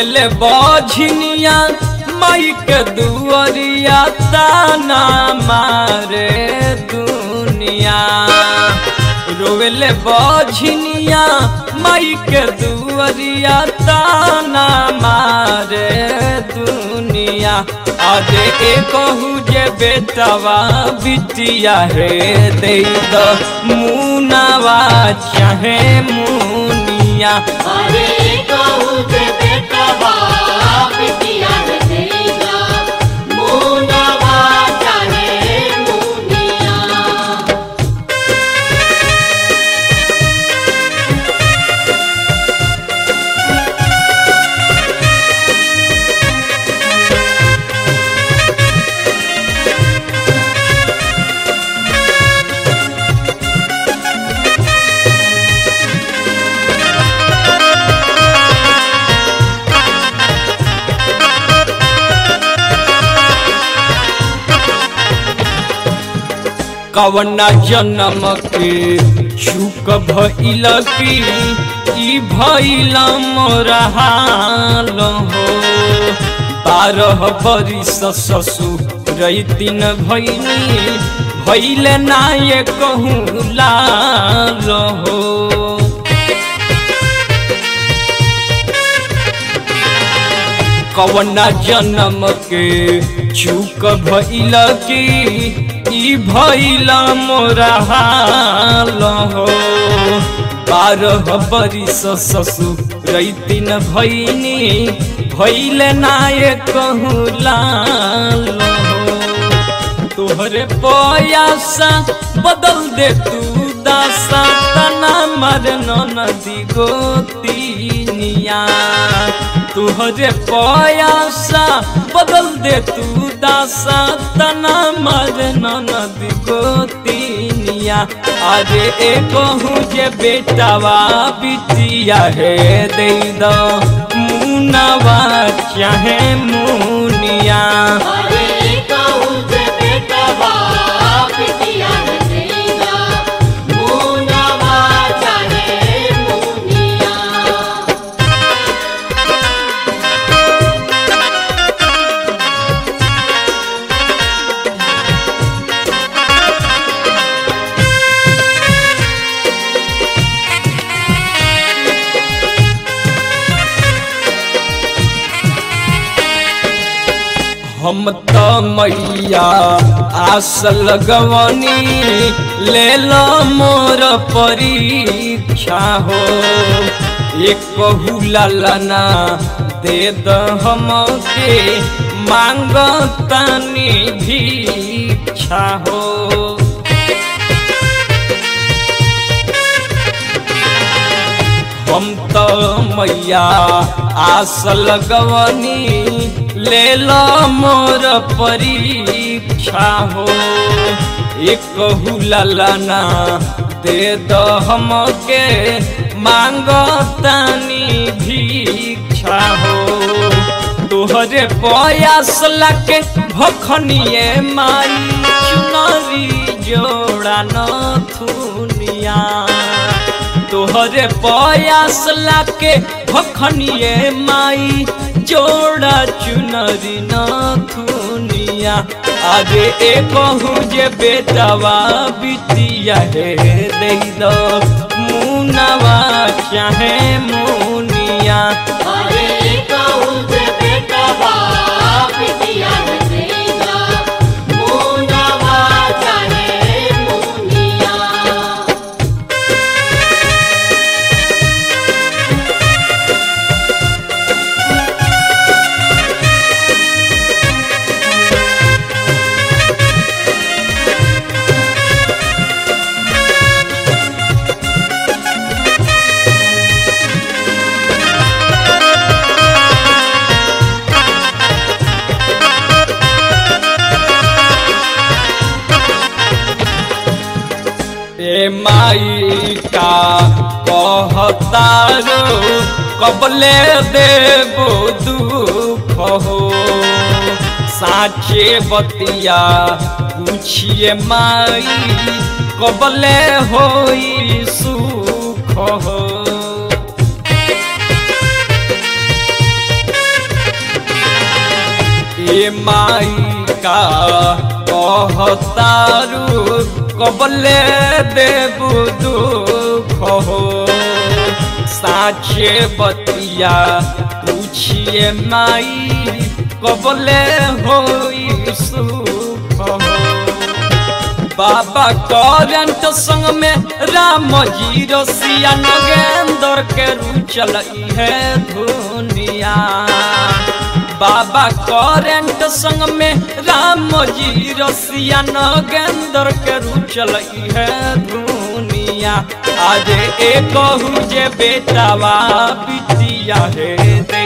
रोवेले बझनिया माई के दुआरिया ताना मारे दुनिया। रोवेले बझनिया माई के दुआरिया ताना मारे दुनिया। आजे कहू जे बेटवा बिटिया हे दे द मुनावा चाहे मुनिया। अरे कहू जे बेटवा बिटिया हे दे द मुनावा चाहे मुनिया। कवना जन्म के चूक भइल की ई भइल मोरा हाल हो। 12 बरिस ससुर तीन भइनी भइले ना ये कहूँ लाल हो। कवना जन्म के चूक भइल की ई भइल मोरा हाल हो। 12 बरिस ससुर तीन भइनी भइले ना ये कहूँ लाल हो। तोहरे पयासा बदल दे तू दासा तना मर नदी गोतिनिया। तुहरे पयासा बदल दे तू दासा तना मर नदी गोतिनिया। अरे कहूँ जे बेटवा बिटिया हे दे द मुनावा चाहे मुनिया। अरे कहू जे बेटवा बिटिया हे दे द मुनावा चाहे मुनिया। हम तो मैया आस लगवनी ले लो मोर परीक्षा हो। एक हुलालना दे द हमके मांगतानी भिक्षा हो। हम तो मैया आस लगवनी ले लो मोर परीक्षा हो। एक हुलालना दे द हमके मांगतानी भिक्षा हो। तोहरे पयास लाके भखनिए माई चुनरी जोड़ा नथुनिया। तोहरे पयास लाके भखनिए माई जोड़ा चुनरी नथुनिया। आगे कहूँ जे बेटवा बिटिया हे दे द मुनावा चाहे मुनिया। अरे कहू जे बेटवा बिटिया हे दे द मुनावा चाहे मुनिया। माई का कहतारो कबले देबो दुख हो। साचे बतिया पूछिए माई कबले होई सुख हो। का कहतारू कबले देबू दुख हो साचे बतिया पूछिए माई कबले होई सुख हो बाबा करंट संग में राम जी रसिया नगेंद्र के रुचल है दुनिया बाबा करंट संग में राम जी रसिया नगेंद्र के रुचल है दुनिया आज एक जे बेटावा बिटिया है दे